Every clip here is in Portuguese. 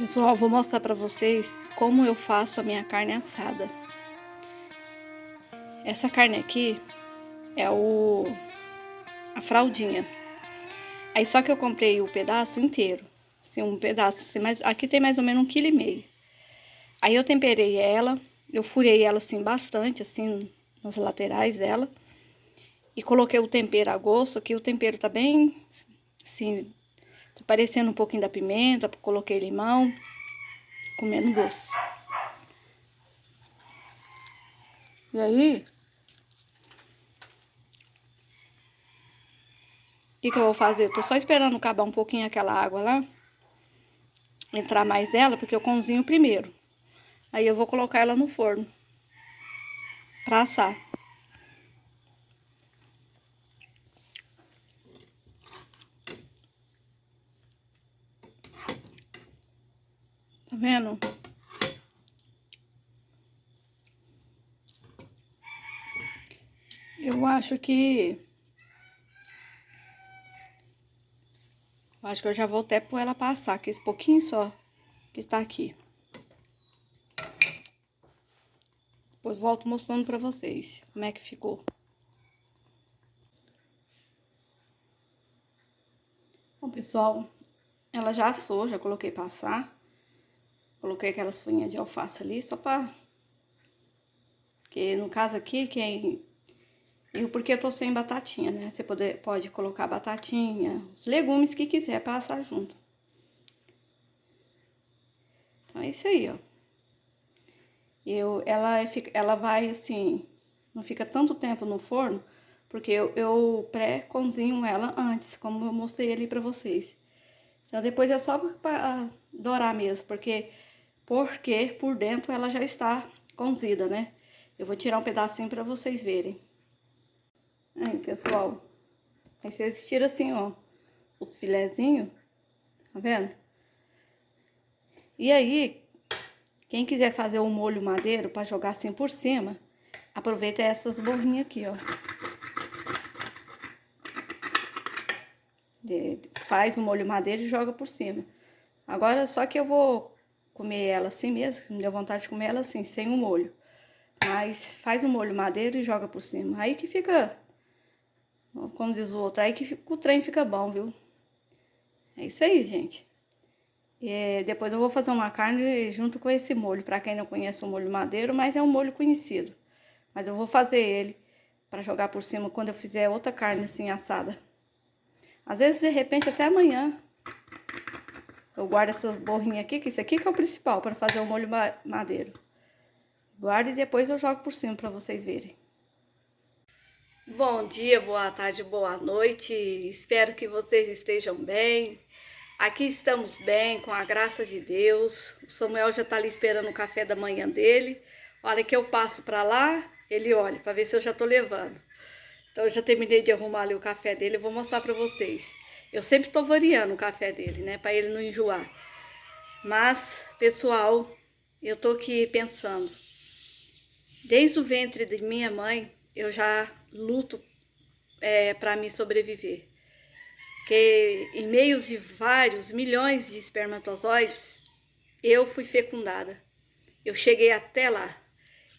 Pessoal, vou mostrar pra vocês como eu faço a minha carne assada. Essa carne aqui é a fraldinha. Aí só que eu comprei o pedaço inteiro. Assim, um pedaço, assim, aqui tem mais ou menos 1,5 kg. Aí eu temperei ela, eu furei ela assim bastante, assim, nas laterais dela. E coloquei o tempero a gosto, aqui o tempero tá bem, assim, tá parecendo um pouquinho da pimenta, coloquei limão, comendo doce. E aí, o que eu vou fazer? Eu tô só esperando acabar um pouquinho aquela água lá, entrar mais dela, porque eu cozinho primeiro. Aí eu vou colocar ela no forno pra assar. Tá vendo? Eu acho que... eu já vou até pôr ela pra assar, que esse pouquinho só que está aqui. Depois volto mostrando pra vocês como é que ficou. Bom, pessoal, ela já assou, já coloquei pra assar. Coloquei aquelas folhinhas de alface ali, só pra... Porque no caso aqui, porque eu tô sem batatinha, né? Você pode colocar batatinha, os legumes que quiser pra assar junto. Então é isso aí, ó. Ela vai assim, não fica tanto tempo no forno, porque eu pré-cozinho ela antes, como eu mostrei ali pra vocês. Então depois é só pra dourar mesmo, porque por dentro ela já está cozida, né? Eu vou tirar um pedacinho pra vocês verem. Aí, pessoal, aí vocês tiram assim, ó, os filezinhos, tá vendo? E aí, quem quiser fazer um molho madeiro pra jogar assim por cima, aproveita essas borrinhas aqui, ó. Faz o molho madeiro e joga por cima. Agora, só que eu vou comer ela assim mesmo, me deu vontade de comer ela assim, sem o molho. Mas faz o molho madeiro e joga por cima. Aí que fica, como diz o outro, aí que o trem fica bom, viu? É isso aí, gente. Depois eu vou fazer uma carne junto com esse molho, pra quem não conhece o molho madeiro, mas é um molho conhecido. Mas eu vou fazer ele pra jogar por cima quando eu fizer outra carne assim assada. Às vezes, de repente, até amanhã eu guardo essa borrinha aqui, que isso aqui que é o principal para fazer o molho madeiro. Guardo e depois eu jogo por cima para vocês verem. Bom dia, boa tarde, boa noite. Espero que vocês estejam bem. Aqui estamos bem, com a graça de Deus. O Samuel já tá ali esperando o café da manhã dele. A hora que eu passo para lá, ele olha para ver se eu já tô levando. Então eu já terminei de arrumar ali o café dele, eu vou mostrar para vocês. Eu sempre tô variando o café dele, né, para ele não enjoar. Mas, pessoal, eu tô aqui pensando. Desde o ventre de minha mãe, eu já luto para me sobreviver. Porque em meio de vários milhões de espermatozoides, eu fui fecundada. Eu cheguei até lá.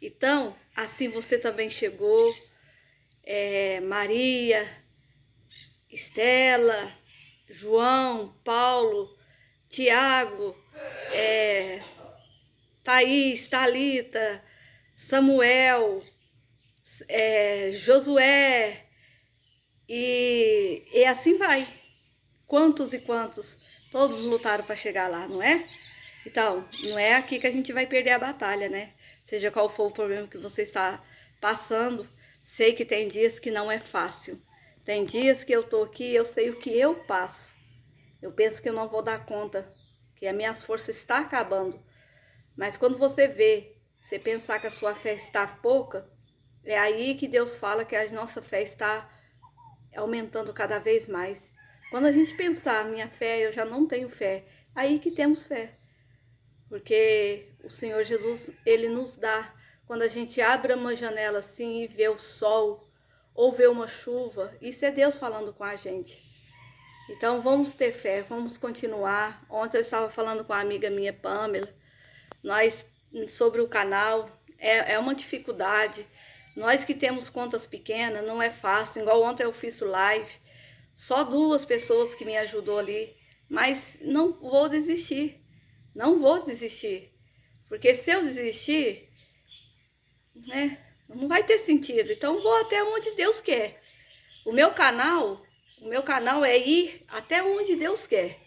Então, assim você também chegou, Maria, Estela, João, Paulo, Tiago, Thaís, Thalita, Samuel, Josué, e assim vai. Quantos e quantos, todos lutaram para chegar lá, não é? Então, não é aqui que a gente vai perder a batalha, né? Seja qual for o problema que você está passando, sei que tem dias que não é fácil. Tem dias que eu tô aqui e eu sei o que eu passo. Eu penso que eu não vou dar conta, que as minhas forças estão acabando. Mas quando você pensar que a sua fé está pouca, é aí que Deus fala que a nossa fé está aumentando cada vez mais. Quando a gente pensar, minha fé, eu já não tenho fé, aí que temos fé. Porque o Senhor Jesus, Ele nos dá. Quando a gente abre uma janela assim e vê o sol, ou vê uma chuva, isso é Deus falando com a gente. Então vamos ter fé, vamos continuar. Ontem eu estava falando com a amiga minha, Pamela, nós sobre o canal, é uma dificuldade. Nós que temos contas pequenas, não é fácil. Igual ontem eu fiz o live, só 2 pessoas que me ajudou ali, mas não vou desistir, não vou desistir, porque se eu desistir, né, não vai ter sentido. Então vou até onde Deus quer. O meu canal é ir até onde Deus quer,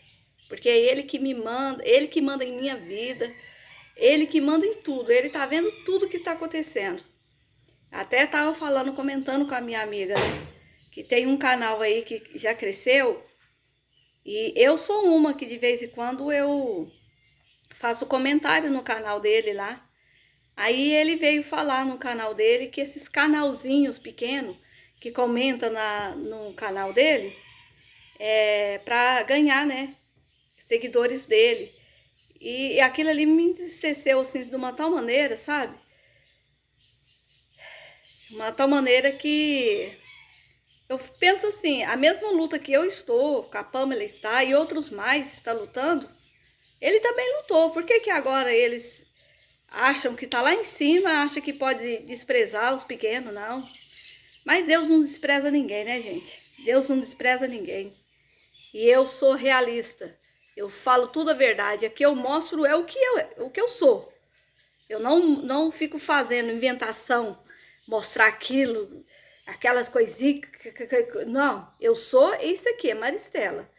porque é Ele que me manda, Ele que manda em minha vida, Ele que manda em tudo, Ele tá vendo tudo que tá acontecendo. Até tava falando, comentando com a minha amiga, né, que tem um canal aí que já cresceu, e eu sou uma que de vez em quando eu faço comentário no canal dele lá. Aí ele veio falar no canal dele que esses canalzinhos pequenos que comenta no canal dele é para ganhar, né, seguidores dele. E aquilo ali me entristeceu assim de uma tal maneira, sabe? Uma tal maneira que eu penso assim, a mesma luta que eu estou, que a Pamela está e outros mais está lutando, ele também lutou. Por que que agora eles acham que tá lá em cima, acham que pode desprezar os pequenos? Não. Mas Deus não despreza ninguém, né, gente? Deus não despreza ninguém. E eu sou realista. Eu falo tudo a verdade. Aqui eu mostro o que eu sou. Eu não fico fazendo inventação, mostrar aquilo, aquelas coisinhas. Não, eu sou isso aqui, é Maristela.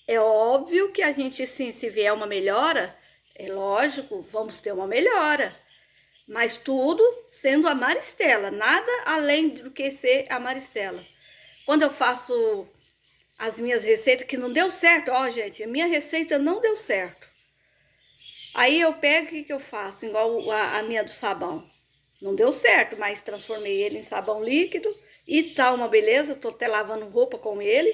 É óbvio que a gente, sim, se vier uma melhora, é lógico, vamos ter uma melhora. Mas tudo sendo a Maristela, nada além do que ser a Maristela. Quando eu faço as minhas receitas que não deu certo, ó, gente, a minha receita não deu certo. Aí eu pego e o que eu faço? Igual a minha do sabão. Não deu certo, mas transformei ele em sabão líquido e tá uma beleza, tô até lavando roupa com ele.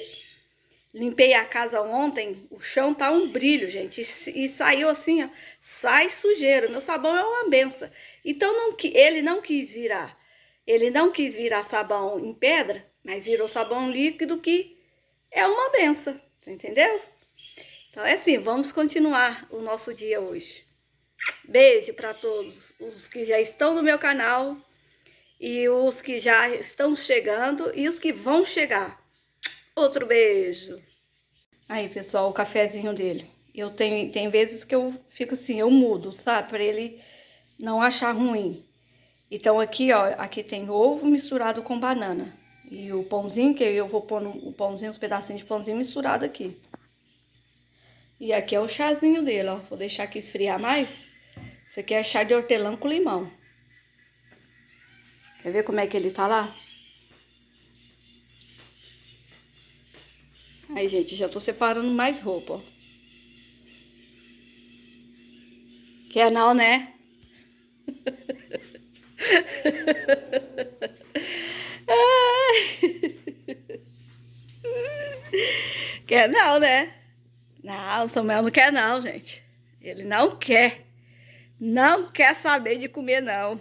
Limpei a casa ontem, o chão tá um brilho, gente, e saiu assim, ó, sai sujeira. Meu sabão é uma benção. Então ele não quis virar sabão em pedra, mas virou sabão líquido que é uma benção, entendeu? Então é assim, vamos continuar o nosso dia hoje. Beijo para todos os que já estão no meu canal e os que já estão chegando e os que vão chegar. Outro beijo. Aí, pessoal, o cafezinho dele. Tem vezes que eu fico assim, eu mudo, sabe? Pra ele não achar ruim. Então aqui, ó, aqui tem ovo misturado com banana. E o pãozinho, que eu vou pôr o pãozinho, os pedacinhos de pãozinho misturado aqui. E aqui é o chazinho dele, ó. Vou deixar aqui esfriar mais. Isso aqui é chá de hortelã com limão. Quer ver como é que ele tá lá? Aí, gente, já tô separando mais roupa, ó. Quer não, né? Quer não, né? Não, o Samuel não quer não, gente. Ele não quer. Não quer saber de comer, não.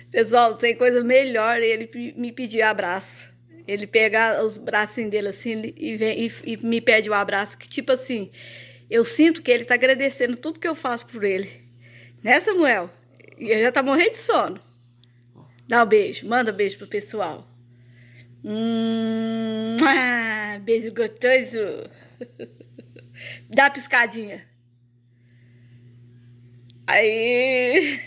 Pessoal, tem coisa melhor ele me pedir abraço. Ele pegar os bracinhos dele assim e me pede o abraço. Que tipo assim, eu sinto que ele tá agradecendo tudo que eu faço por ele. Né, Samuel? E ele já tá morrendo de sono. Dá um beijo, manda beijo pro pessoal. Beijo gostoso. Dá uma piscadinha. Aí.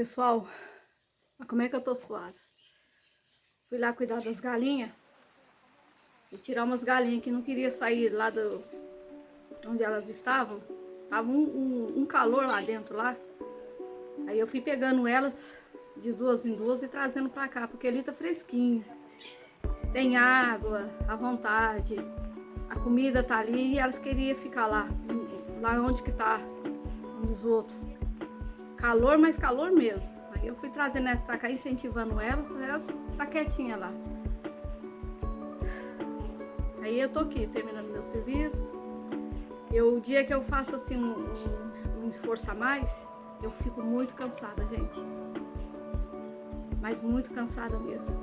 Pessoal, olha como é que eu tô suada. Fui lá cuidar das galinhas e tirar umas galinhas que não queria sair lá do onde elas estavam. Tava um calor lá dentro lá. Aí eu fui pegando elas de duas em duas e trazendo pra cá, porque ali tá fresquinho. Tem água à vontade, a comida tá ali e elas queriam ficar lá onde que tá um dos outros. Calor, mas calor mesmo. Aí eu fui trazendo elas pra cá, incentivando elas tá quietinha lá. Aí eu tô aqui, terminando meu serviço. O dia que eu faço assim um esforço a mais, eu fico muito cansada, gente. Mas muito cansada mesmo.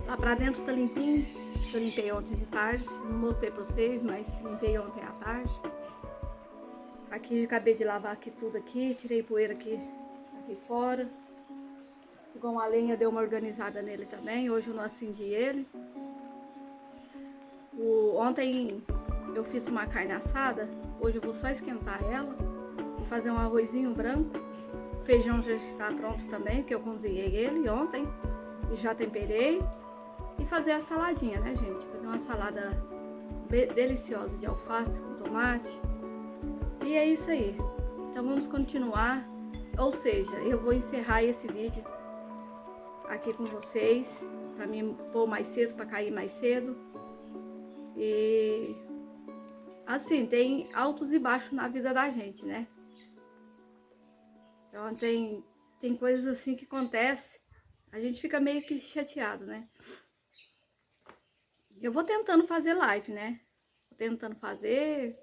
Lá pra dentro tá limpinho. Eu limpei ontem de tarde. Não mostrei pra vocês, mas limpei ontem à tarde. Aqui acabei de lavar aqui tudo aqui. Tirei poeira aqui fora. O fogão a lenha deu uma organizada nele também. Hoje eu não acendi ele. Ontem eu fiz uma carne assada. Hoje eu vou só esquentar ela. Vou fazer um arrozinho branco. O feijão já está pronto também, porque eu cozinhei ele ontem. E já temperei. E fazer a saladinha, né, gente? Fazer uma salada deliciosa de alface com tomate. E é isso aí. Então vamos continuar. Ou seja, eu vou encerrar esse vídeo aqui com vocês. Pra mim pôr mais cedo, pra cair mais cedo. E assim, tem altos e baixos na vida da gente, né? Então tem coisas assim que acontecem. A gente fica meio que chateado, né? Eu vou tentando fazer live, né? Vou tentando fazer.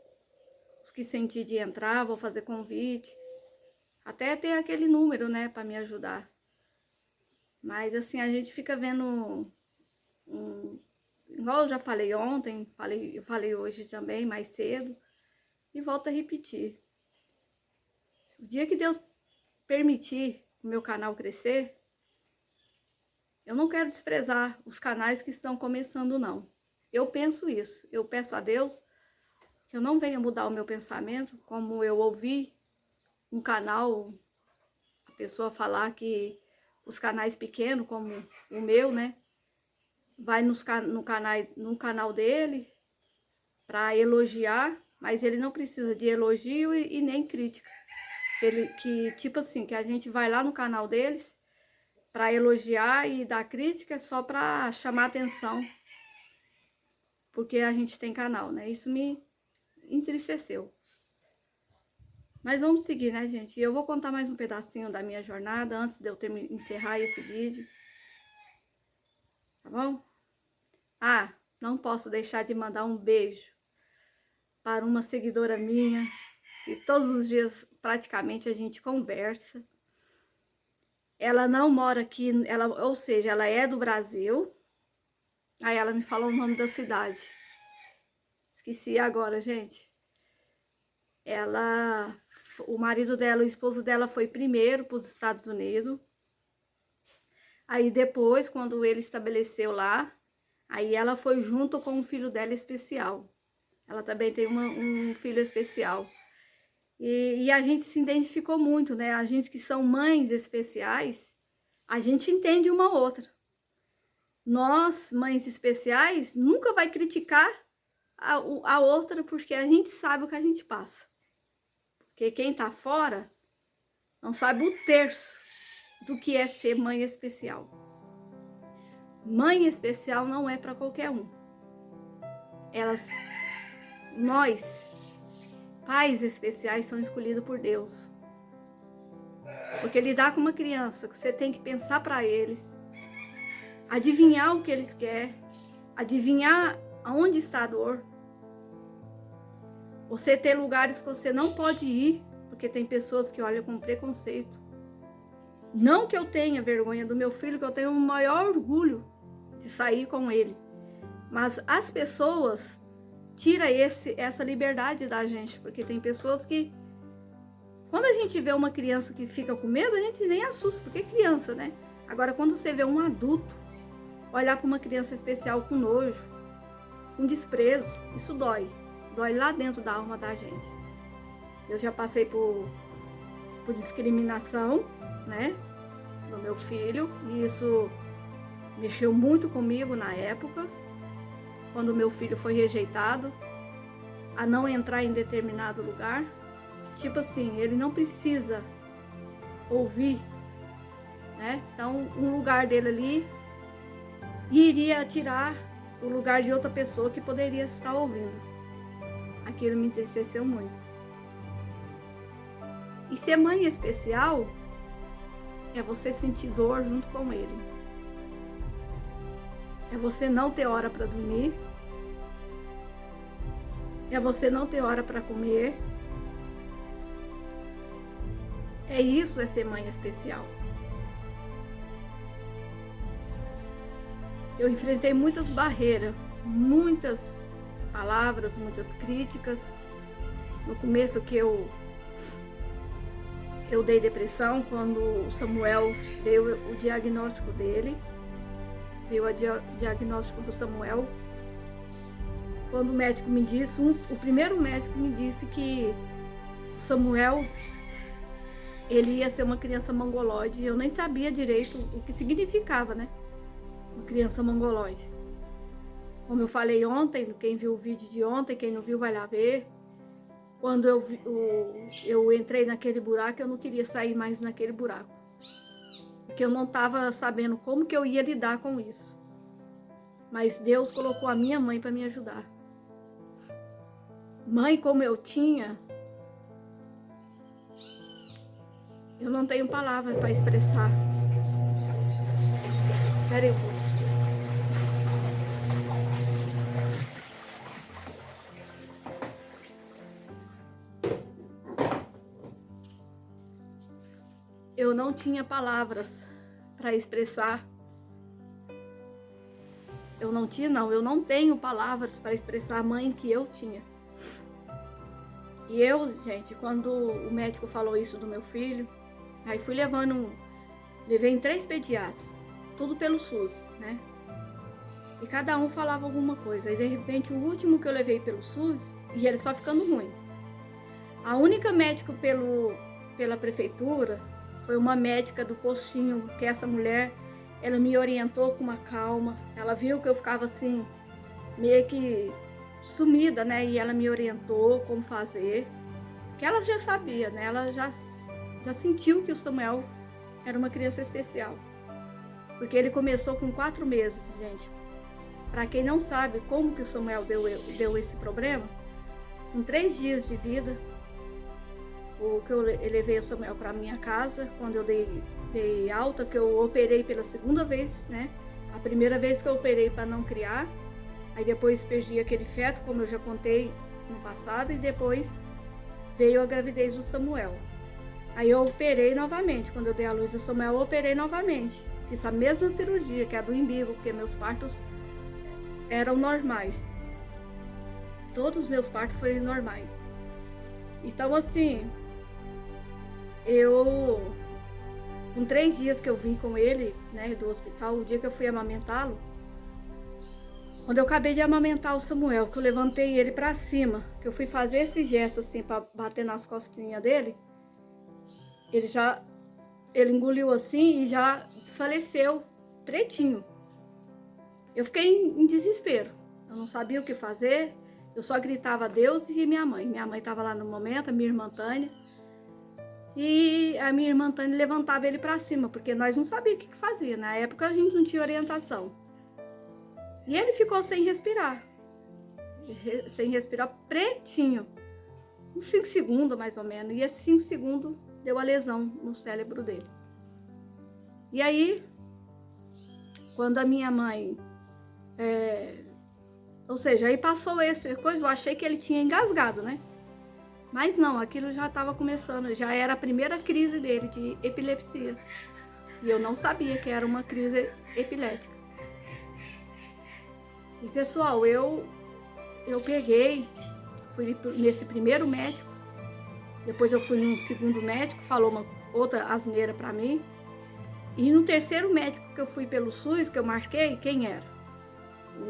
Os que sentir de entrar, vou fazer convite. Até ter aquele número, né? Pra me ajudar. Mas assim, a gente fica vendo... igual eu já falei ontem, eu falei hoje também, mais cedo. E volto a repetir. O dia que Deus permitir o meu canal crescer... Eu não quero desprezar os canais que estão começando, não. Eu penso isso. Eu peço a Deus que eu não venha mudar o meu pensamento, como eu ouvi um canal, a pessoa falar que os canais pequenos, como o meu, né, vai no canal dele para elogiar, mas ele não precisa de elogio e nem crítica. Tipo assim, que a gente vai lá no canal deles para elogiar e dar crítica é só para chamar atenção, porque a gente tem canal, né? Isso me entristeceu. Mas vamos seguir, né, gente? Eu vou contar mais um pedacinho da minha jornada antes de eu encerrar esse vídeo. Tá bom? Ah, não posso deixar de mandar um beijo para uma seguidora minha, que todos os dias praticamente a gente conversa. Ela não mora aqui, ou seja, ela é do Brasil. Aí ela me falou o nome da cidade. Esqueci agora, gente. O marido dela, o esposo dela foi primeiro para os Estados Unidos. Aí depois, quando ele estabeleceu lá, aí ela foi junto com o filho dela especial. Ela também tem um filho especial. E a gente se identificou muito, né? A gente que são mães especiais, a gente entende uma outra. Nós, mães especiais, nunca vai criticar a outra, porque a gente sabe o que a gente passa. Porque quem tá fora não sabe o terço do que é ser mãe especial. Mãe especial não é para qualquer um. Nós, pais especiais, são escolhidos por Deus. Porque lidar com uma criança, você tem que pensar para eles, adivinhar o que eles querem, adivinhar aonde está a dor. Você ter lugares que você não pode ir, porque tem pessoas que olham com preconceito. Não que eu tenha vergonha do meu filho, que eu tenho o maior orgulho de sair com ele. Mas as pessoas tiram essa liberdade da gente, porque tem pessoas que... Quando a gente vê uma criança que fica com medo, a gente nem assusta, porque é criança, né? Agora, quando você vê um adulto olhar para uma criança especial com nojo, com desprezo, isso dói. Dói lá dentro da alma da gente. Eu já passei por por discriminação, né, do meu filho, e isso mexeu muito comigo na época, quando meu filho foi rejeitado a não entrar em determinado lugar. Tipo assim, ele não precisa ouvir, né? Então, um lugar dele ali iria tirar o lugar de outra pessoa que poderia estar ouvindo. Aquilo me entristeceu muito. E ser mãe especial é você sentir dor junto com ele. É você não ter hora para dormir. É você não ter hora para comer. É isso, é ser mãe especial. Eu enfrentei muitas barreiras, muitas palavras, muitas críticas. No começo que eu dei depressão, quando o Samuel deu o diagnóstico dele, deu o diagnóstico do Samuel. Quando o médico me disse, o primeiro médico me disse que o Samuel, ele ia ser uma criança mongoloide. Eu nem sabia direito o que significava, né? Uma criança mongoloide. Como eu falei ontem, quem viu o vídeo de ontem, quem não viu vai lá ver. Quando eu entrei naquele buraco, eu não queria sair mais naquele buraco. Porque eu não estava sabendo como que eu ia lidar com isso. Mas Deus colocou a minha mãe para me ajudar. Mãe como eu tinha, eu não tenho palavras para expressar. Espera aí, eu não tinha palavras para expressar. Eu não tenho palavras para expressar a mãe que eu tinha. E eu, gente, quando o médico falou isso do meu filho, aí fui levei em 3 pediatras, tudo pelo SUS, né? E cada um falava alguma coisa. E de repente o último que eu levei pelo SUS, e ele só ficando ruim. A única médica pela prefeitura foi uma médica do postinho, que essa mulher, ela me orientou com uma calma. Ela viu que eu ficava assim, meio que sumida, né? E ela me orientou como fazer. Que ela já sabia, né? Ela já sentiu que o Samuel era uma criança especial. Porque ele começou com 4 meses, gente. Para quem não sabe como que o Samuel deu esse problema, com 3 dias de vida, eu levei o Samuel para minha casa, quando eu dei alta, que eu operei pela segunda vez, né? A primeira vez que eu operei para não criar, aí depois perdi aquele feto, como eu já contei no passado, e depois veio a gravidez do Samuel. Aí eu operei novamente, quando eu dei a luz ao Samuel, eu operei novamente. Fiz a mesma cirurgia, que é a do umbigo, porque meus partos eram normais. Todos os meus partos foram normais. Então, assim, com 3 dias que eu vim com ele, né, do hospital, o dia que eu fui amamentá-lo, quando eu acabei de amamentar o Samuel, que eu levantei ele pra cima, que eu fui fazer esse gesto assim, pra bater nas costinhas dele, ele engoliu assim e já desfaleceu, pretinho. Eu fiquei em desespero, eu não sabia o que fazer, eu só gritava a Deus e minha mãe. Minha mãe estava lá no momento, a minha irmã Tânia, e a minha irmã Tânia levantava ele para cima, porque nós não sabíamos o que fazia. Na época a gente não tinha orientação. E ele ficou sem respirar, pretinho, uns 5 segundos mais ou menos, e esses 5 segundos deu a lesão no cérebro dele. E aí, quando a minha mãe, ou seja, aí passou essa coisa, eu achei que ele tinha engasgado, né? Mas não, aquilo já estava começando, já era a primeira crise dele de epilepsia. E eu não sabia que era uma crise epilética. E pessoal, eu peguei, fui nesse primeiro médico, depois eu fui num segundo médico, falou uma outra asneira pra mim. E no terceiro médico que eu fui pelo SUS, que eu marquei, quem era?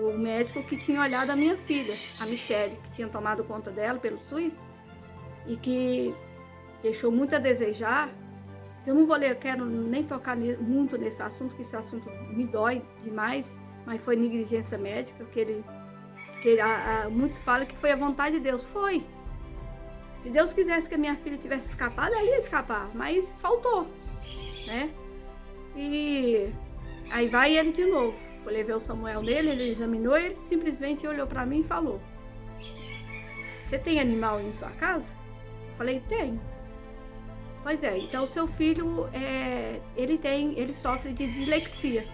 O médico que tinha olhado a minha filha, a Michele, que tinha tomado conta dela pelo SUS, e que deixou muito a desejar. Eu não vou ler, quero nem tocar muito nesse assunto, que esse assunto me dói demais, mas foi negligência médica, muitos falam que foi a vontade de Deus. Foi. Se Deus quisesse que a minha filha tivesse escapado, ela ia escapar, mas faltou, né? E aí vai ele de novo. Eu levei o Samuel nele, ele examinou, ele simplesmente olhou para mim e falou: você tem animal aí em sua casa? Eu falei: tenho. Pois é, então o seu filho, ele sofre de dislexia.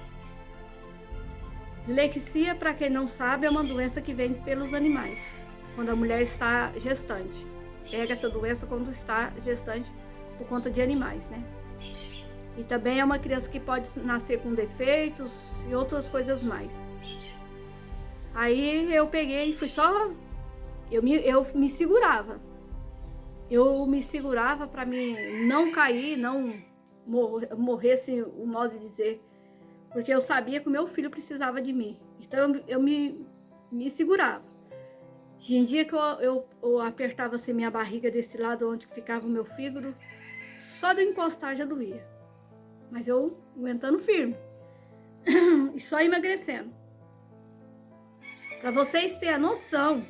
Dislexia, para quem não sabe, é uma doença que vem pelos animais, quando a mulher está gestante. Pega essa doença quando está gestante por conta de animais, né? E também é uma criança que pode nascer com defeitos e outras coisas mais. Aí eu peguei e fui só... Eu me segurava. Eu me segurava para mim não cair, não morrer, assim, o modo de dizer. Porque eu sabia que o meu filho precisava de mim. Então eu me segurava. Tinha dia que eu apertava assim minha barriga desse lado onde ficava o meu fígado. Só de encostar já doía. Mas eu aguentando firme. E só emagrecendo. Para vocês terem a noção,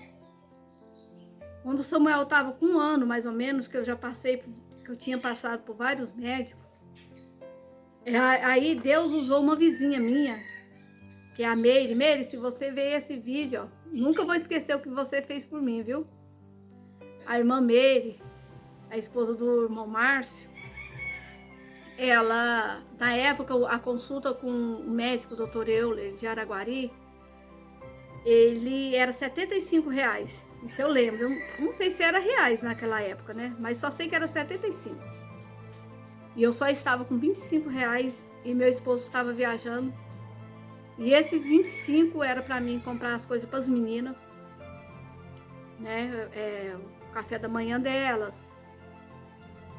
quando o Samuel estava com 1 ano, mais ou menos, que eu tinha passado por vários médicos, aí Deus usou uma vizinha minha, que é a Meire. Meire, se você ver esse vídeo, ó, nunca vou esquecer o que você fez por mim, viu? A irmã Meire, a esposa do irmão Márcio, ela, na época, a consulta com o médico, o Dr. Euler, de Araguari, ele era R$75. Isso eu lembro. Eu não sei se era reais naquela época, né? Mas só sei que era 75. E eu só estava com R$25 e meu esposo estava viajando. E esses 25 era para mim comprar as coisas para as meninas, né? O café da manhã delas.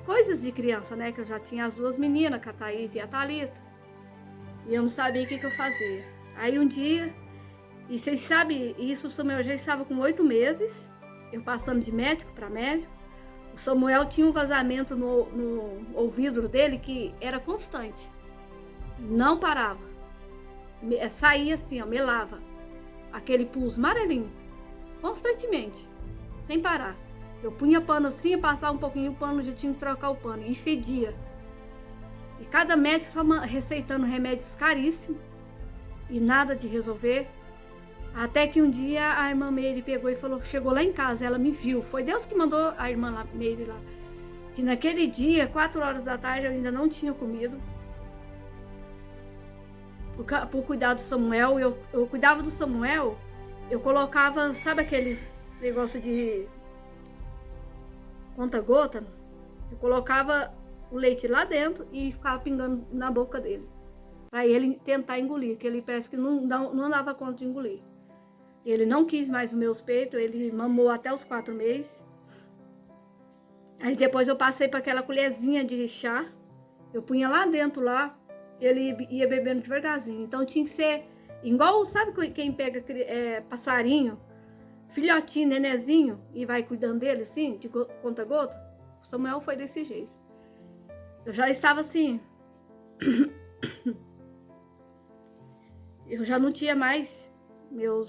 Coisas de criança, né? Que eu já tinha as 2 meninas, a Thaís e a Thalita. E eu não sabia o que eu fazia. Aí um dia... E vocês sabem, isso o Samuel já estava com 8 meses, eu passando de médico para médico. O Samuel tinha um vazamento no ouvido dele que era constante. Não parava. Saía assim, ó, melava. Aquele pulso amarelinho. Constantemente. Sem parar. Eu punha pano assim, passava um pouquinho, o pano já tinha que trocar o pano. E fedia. E cada médico só receitando remédios caríssimos. E nada de resolver. Até que um dia a irmã Meire pegou e falou, chegou lá em casa, ela me viu. Foi Deus que mandou a irmã Meire lá. Que naquele dia, 4 horas da tarde, eu ainda não tinha comido. Por cuidar do Samuel, eu cuidava do Samuel, eu colocava, sabe aqueles negócio de conta-gota? Eu colocava o leite lá dentro e ficava pingando na boca dele. Para ele tentar engolir, que ele parece que não dava conta de engolir. Ele não quis mais os meus peitos, ele mamou até os 4 meses. Aí depois eu passei para aquela colherzinha de chá, eu punha lá dentro, lá, ele ia bebendo devagarzinho. Então tinha que ser igual, sabe quem pega passarinho, filhotinho, nenezinho, e vai cuidando dele assim, de conta-gota? O Samuel foi desse jeito. Eu já estava assim... Eu já não tinha mais... Meu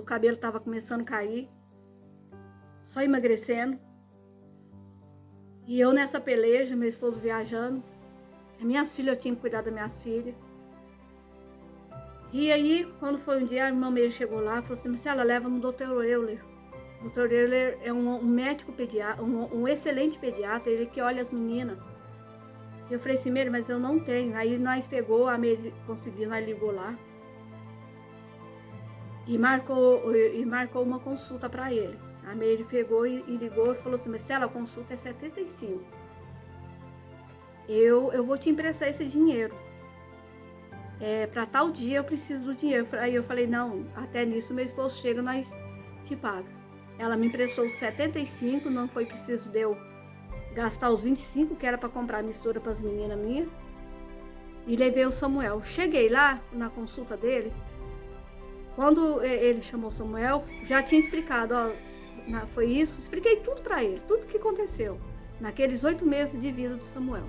cabelo estava começando a cair, só emagrecendo. E eu nessa peleja, meu esposo viajando. As minhas filhas, eu tinha que cuidar das minhas filhas. E aí, quando foi um dia, a irmã Meire chegou lá e falou assim, Marcela, leva no Dr. Euler. O Dr. Euler é um médico pediatra, um excelente pediatra, ele que olha as meninas. Eu falei assim, Meire, mas eu não tenho. Aí nós pegou, a Meire conseguiu, nós ligou lá. E marcou uma consulta para ele. A Meire pegou e ligou e falou assim, Marcela, a consulta é 75. Eu vou te emprestar esse dinheiro. Para tal dia eu preciso do dinheiro. Aí eu falei, não, até nisso meu esposo chega, nós te paga. Ela me emprestou os 75, não foi preciso de eu gastar os 25, que era para comprar mistura para as meninas minhas. E levei o Samuel. Cheguei lá na consulta dele. Quando ele chamou o Samuel, já tinha explicado, ó, foi isso. Expliquei tudo para ele, tudo que aconteceu naqueles 8 meses de vida do Samuel.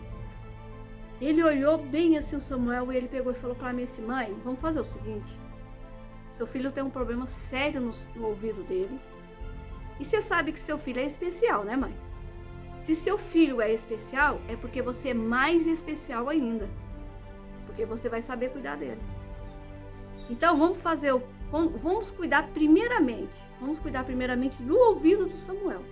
Ele olhou bem assim o Samuel e ele pegou e falou para mim assim: mãe, vamos fazer o seguinte, seu filho tem um problema sério no ouvido dele. E você sabe que seu filho é especial, né, mãe? Se seu filho é especial, é porque você é mais especial ainda. Porque você vai saber cuidar dele. Então, vamos cuidar primeiramente. Vamos cuidar primeiramente do ouvido do Samuel.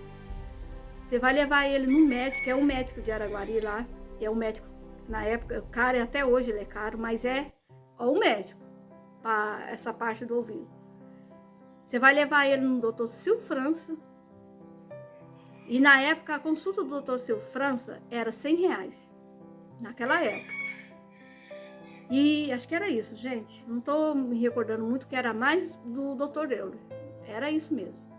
Você vai levar ele no médico, é um médico de Araguari lá. É um médico, na época, caro, até hoje ele é caro, mas é um médico para essa parte do ouvido. Você vai levar ele no Dr. Sil França. E na época, a consulta do Dr. Sil França era R$100. Naquela época. E acho que era isso, gente. Não estou me recordando muito, que era mais do Dr. Euler. Era isso mesmo.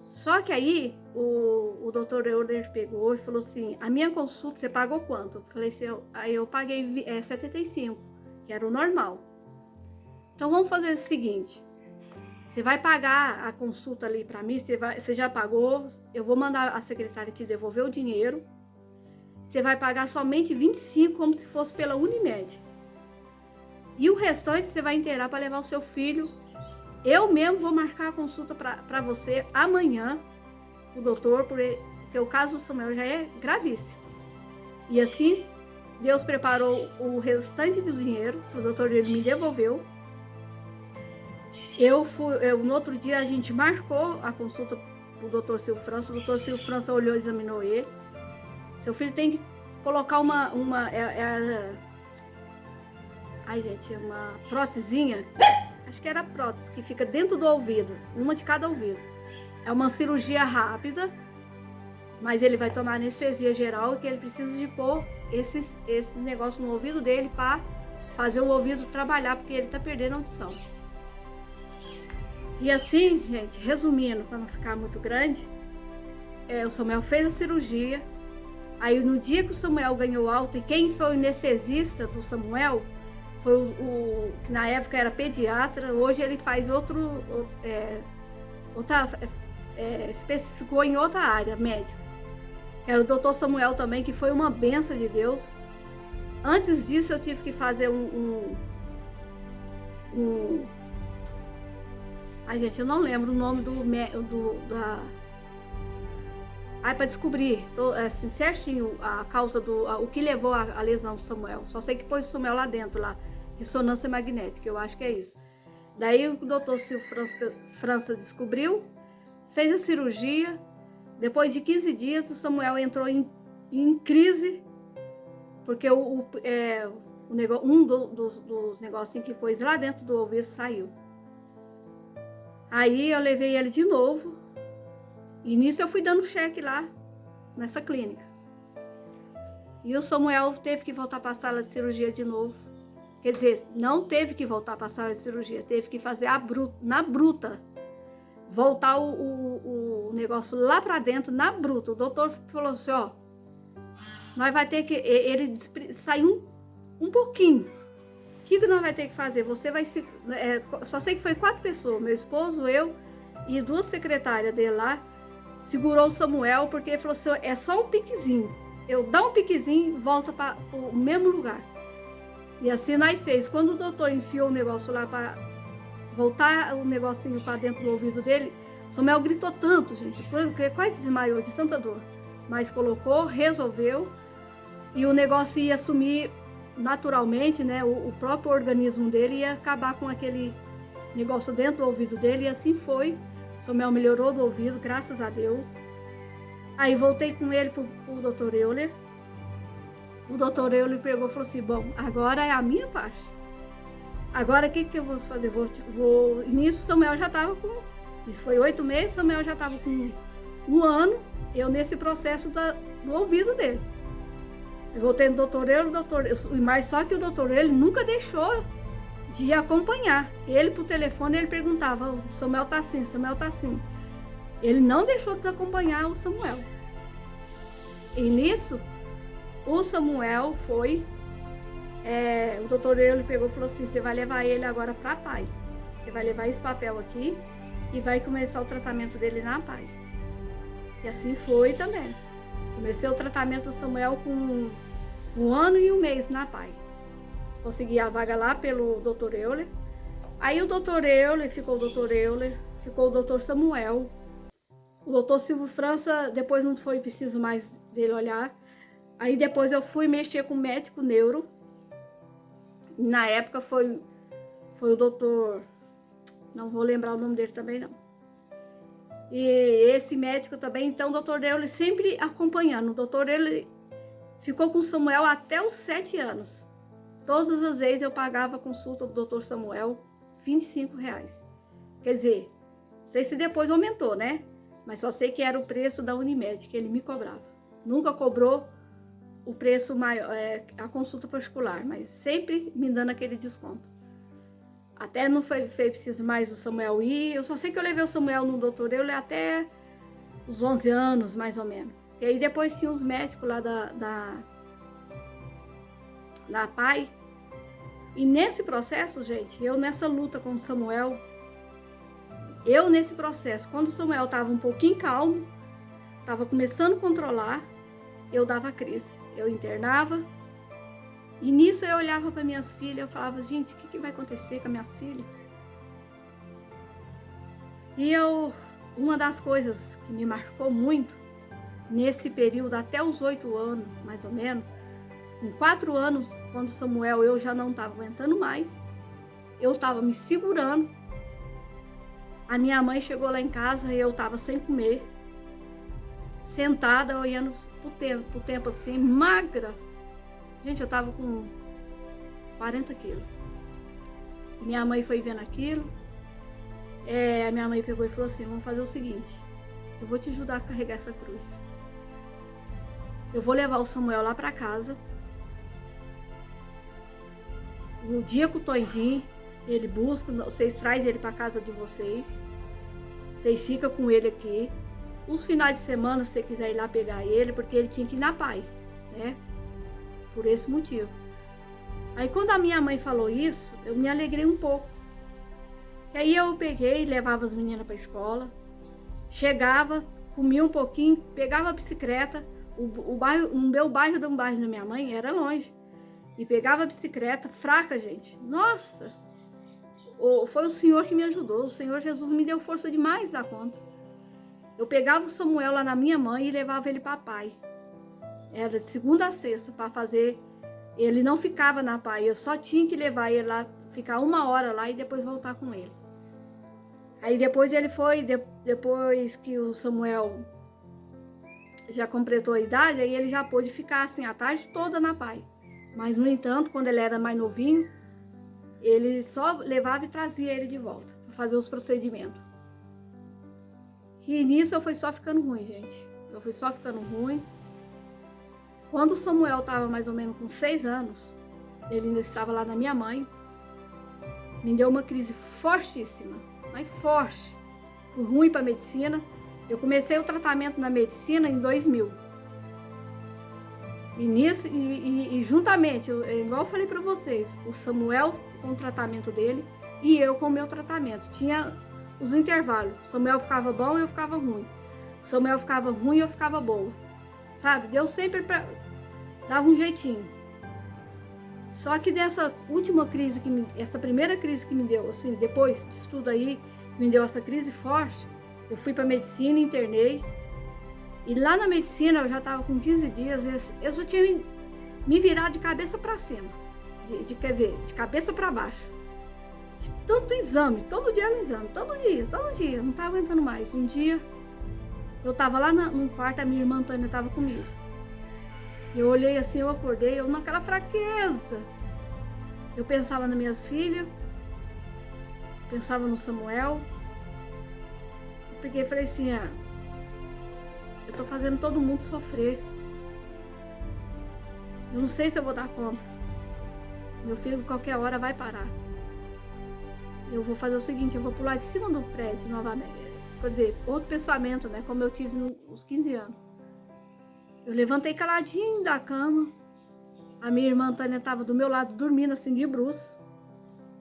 Só que aí, o Dr. Euler pegou e falou assim: a minha consulta, você pagou quanto? Eu falei assim, aí eu paguei 75, que era o normal. Então, vamos fazer o seguinte. Você vai pagar a consulta ali para mim, você já pagou, eu vou mandar a secretária te devolver o dinheiro. Você vai pagar somente 25, como se fosse pela Unimed. E o restante você vai inteirar para levar o seu filho. Eu mesmo vou marcar a consulta para você amanhã, o doutor, porque o caso do Samuel já é gravíssimo. E assim, Deus preparou o restante do dinheiro, o doutor ele me devolveu. No outro dia a gente marcou a consulta pro Dr. Sil França. O Dr. Sil França olhou e examinou ele. Seu filho tem que colocar uma prótesinha. Acho que era prótese, que fica dentro do ouvido, uma de cada ouvido. É uma cirurgia rápida, mas ele vai tomar anestesia geral, que ele precisa de pôr esses negócios no ouvido dele para fazer o ouvido trabalhar, porque ele tá perdendo a audição. E assim, gente, resumindo, para não ficar muito grande, o Samuel fez a cirurgia. Aí no dia que o Samuel ganhou alta, e quem foi o anestesista do Samuel foi o que na época era pediatra. Hoje ele faz especificou em outra área médica. Era o Dr. Samuel também, que foi uma bênção de Deus. Antes disso eu tive que fazer Ai, gente, eu não lembro o nome para descobrir assim, certinho a causa o que levou a lesão do Samuel. Só sei que pôs o Samuel lá dentro, ressonância magnética, eu acho que é isso. Daí o doutor Sil França descobriu, fez a cirurgia. Depois de 15 dias, o Samuel entrou em crise, porque dos negocinhos que pôs lá dentro do ouvido saiu. Aí eu levei ele de novo, e nisso eu fui dando cheque lá, nessa clínica. E o Samuel teve que voltar para a sala de cirurgia de novo. Quer dizer, não teve que voltar para a sala de cirurgia, teve que fazer na bruta. Voltar o negócio lá para dentro, na bruta. O doutor falou assim, nós vai ter que... Ele saiu um pouquinho. O que nós vamos ter que fazer? Você vai se... só sei que foi 4 pessoas, meu esposo, eu e 2 secretárias dele lá, segurou o Samuel, porque ele falou assim, é só um piquezinho. Eu dou um piquezinho, volta para o mesmo lugar. E assim nós fez. Quando o doutor enfiou o negócio lá para voltar o negocinho para dentro do ouvido dele, o Samuel gritou tanto, gente, porque quase desmaiou de tanta dor. Mas colocou, resolveu, e o negócio ia sumir naturalmente, né? O próprio organismo dele ia acabar com aquele negócio dentro do ouvido dele, e assim foi. O Samuel melhorou do ouvido, graças a Deus. Aí voltei com ele pro Dr. Euler. O Dr. Euler pegou e falou assim, bom, agora é a minha parte. Agora o que eu vou fazer? Nisso o Samuel já estava com... Isso foi 8 meses, o Samuel já estava com 1 ano, eu nesse processo do ouvido dele. Eu voltei no Dr. Euler, mas só que o Dr. Euler nunca deixou de acompanhar. Ele, por telefone, ele perguntava, o Samuel tá assim, Samuel tá assim. Ele não deixou de acompanhar o Samuel. E nisso, o Samuel foi... o Dr. Euler pegou e falou assim, você vai levar ele agora para pai. Você vai levar esse papel aqui e vai começar o tratamento dele na paz. E assim foi também. Comecei o tratamento do Samuel com 1 ano e 1 mês na paz. Consegui a vaga lá pelo Dr. Euler. Aí o Dr. Euler, ficou o Dr. Euler, ficou o Dr. Samuel. O Dr. Silvio França, depois não foi preciso mais dele olhar. Aí depois eu fui mexer com o médico neuro. Na época foi o doutor, não vou lembrar o nome dele também não. E esse médico também, então o doutor Euler sempre acompanhando. O doutor Euler ficou com o Samuel até os 7 anos. Todas as vezes eu pagava a consulta do doutor Samuel R$25. Quer dizer, não sei se depois aumentou, né? Mas só sei que era o preço da Unimed que ele me cobrava. Nunca cobrou o preço maior, a consulta particular, mas sempre me dando aquele desconto. Até não foi preciso mais o Samuel ir. Eu só sei que eu levei o Samuel no doutor Euler até os 11 anos, mais ou menos. E aí depois tinha os médicos lá da PAI. E nesse processo, gente, eu nessa luta com o Samuel, nesse processo, quando o Samuel estava um pouquinho calmo, estava começando a controlar, eu dava crise. Eu internava. E nisso eu olhava para minhas filhas, eu falava, gente, o que vai acontecer com as minhas filhas? E uma das coisas que me marcou muito, nesse período, até os 8 anos, mais ou menos, com 4 anos, quando Samuel, eu já não estava aguentando mais, eu estava me segurando, a minha mãe chegou lá em casa e eu estava sem comer, sentada, olhando pro tempo assim, magra. Gente, eu tava com 40 quilos. E minha mãe foi vendo aquilo. A minha mãe pegou e falou assim, vamos fazer o seguinte, eu vou te ajudar a carregar essa cruz. Eu vou levar o Samuel lá pra casa. No dia que o Tonho vir, ele busca, vocês trazem ele pra casa de vocês. Vocês ficam com ele aqui. Os finais de semana, se você quiser ir lá pegar ele, porque ele tinha que ir na PAI, né? Por esse motivo. Aí quando a minha mãe falou isso, eu me alegrei um pouco. E aí eu peguei, levava as meninas para a escola, chegava, comia um pouquinho, pegava a bicicleta, o meu bairro da minha mãe era longe, e pegava a bicicleta, fraca, gente. Nossa! Foi o Senhor que me ajudou, o Senhor Jesus me deu força demais da conta. Eu pegava o Samuel lá na minha mãe e levava ele para a PAI. Era de segunda a sexta para fazer. Ele não ficava na PAI, eu só tinha que levar ele lá, ficar 1 hora lá e depois voltar com ele. Aí depois ele foi, depois que o Samuel já completou a idade, aí ele já pôde ficar assim a tarde toda na PAI. Mas no entanto, quando ele era mais novinho, ele só levava e trazia ele de volta para fazer os procedimentos. E nisso eu fui só ficando ruim, gente. Eu fui só ficando ruim. Quando o Samuel estava mais ou menos com 6 anos, ele ainda estava lá na minha mãe, me deu uma crise fortíssima, mas forte. Fui ruim para medicina. Eu comecei o tratamento na medicina em 2000. E nisso, juntamente, igual eu falei para vocês, o Samuel com o tratamento dele e eu com o meu tratamento. Tinha os intervalos. O Samuel ficava bom, eu ficava ruim. O Samuel ficava ruim, eu ficava boa. Sabe? Deu sempre dava um jeitinho. Só que dessa última crise, essa primeira crise que me deu, assim, depois disso tudo aí, me deu essa crise forte, eu fui para medicina, internei. E lá na medicina, eu já estava com 15 dias, eu já tinha me virado de cabeça para cima. De cabeça para baixo. De tanto exame, todo dia no exame, todo dia, não estava aguentando mais. Um dia, eu estava lá no quarto, a minha irmã Antônia estava comigo. Eu olhei assim, eu acordei, eu naquela fraqueza. Eu pensava nas minhas filhas, pensava no Samuel. Eu peguei e falei assim, eu tô fazendo todo mundo sofrer. Eu não sei se eu vou dar conta. Meu filho qualquer hora vai parar. Eu vou fazer o seguinte, eu vou pular de cima do prédio novamente. Quer dizer, outro pensamento, né? Como eu tive nos 15 anos. Eu levantei caladinho da cama. A minha irmã Antônia estava do meu lado, dormindo assim de bruços.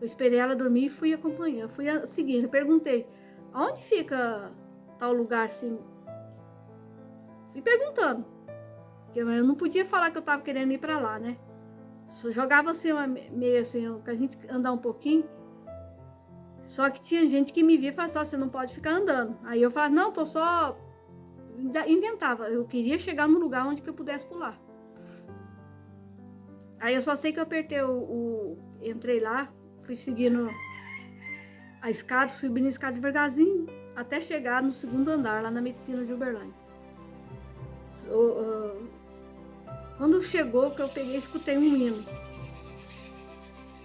Eu esperei ela dormir e fui acompanhando, fui seguindo. Perguntei, aonde fica tal lugar assim? Fui perguntando. Porque eu não podia falar que eu tava querendo ir pra lá, né? Só jogava assim, meio assim, que a gente andar um pouquinho. Só que tinha gente que me via e falava assim, você não pode ficar andando. Aí eu falava, não, tô só... Inventava, eu queria chegar no lugar onde que eu pudesse pular. Aí eu só sei que eu apertei entrei lá, fui seguindo a escada, subindo a escada devagarzinho, até chegar no segundo andar, lá na medicina de Uberlândia. Quando chegou, que eu peguei, escutei um hino.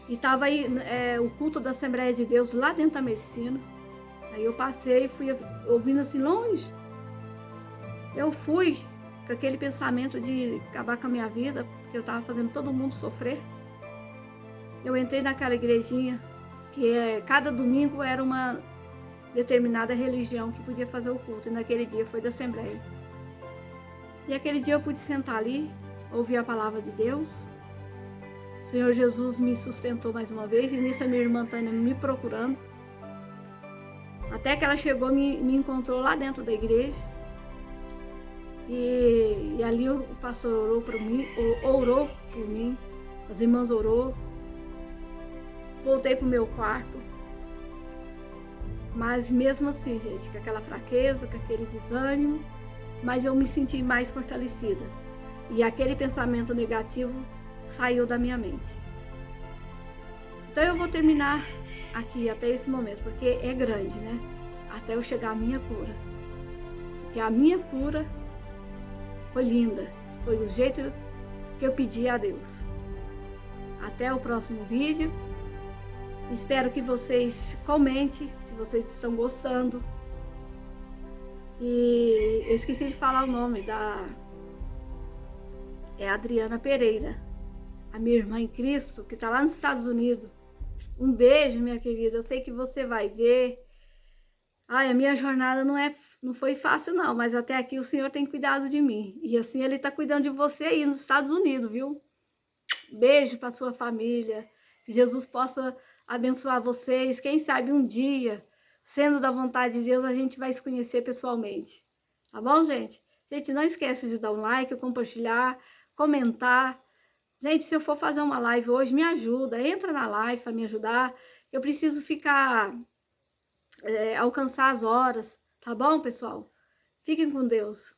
E tava aí o culto da Assembleia de Deus lá dentro da medicina. Aí eu passei, fui ouvindo assim longe. Eu fui com aquele pensamento de acabar com a minha vida, porque eu tava fazendo todo mundo sofrer. Eu entrei naquela igrejinha, que cada domingo era uma determinada religião que podia fazer o culto. E naquele dia foi da Assembleia. E aquele dia eu pude sentar ali, ouvir a palavra de Deus. O Senhor Jesus me sustentou mais uma vez, e nisso a minha irmã Tânia me procurando. Até que ela chegou, me encontrou lá dentro da igreja. E ali o pastor orou por mim, as irmãs orou. Voltei pro meu quarto. Mas mesmo assim, gente, com aquela fraqueza, com aquele desânimo, mas eu me senti mais fortalecida. E aquele pensamento negativo saiu da minha mente. Então eu vou terminar aqui até esse momento, porque é grande, né? Até eu chegar à minha cura. Porque a minha cura foi linda, foi do jeito que eu pedi a Deus. Até o próximo vídeo. Espero que vocês comentem se vocês estão gostando. E eu esqueci de falar o nome é Adriana Pereira, a minha irmã em Cristo, que está lá nos Estados Unidos. Um beijo, minha querida. Eu sei que você vai ver. Ai, a minha jornada não foi fácil, não, mas até aqui o Senhor tem cuidado de mim. E assim Ele está cuidando de você aí nos Estados Unidos, viu? Beijo para sua família. Que Jesus possa abençoar vocês. Quem sabe um dia, sendo da vontade de Deus, a gente vai se conhecer pessoalmente. Tá bom, gente? Gente, não esquece de dar um like, compartilhar, comentar. Gente, se eu for fazer uma live hoje, me ajuda. Entra na live para me ajudar. Eu preciso alcançar as horas. Tá bom, pessoal? Fiquem com Deus.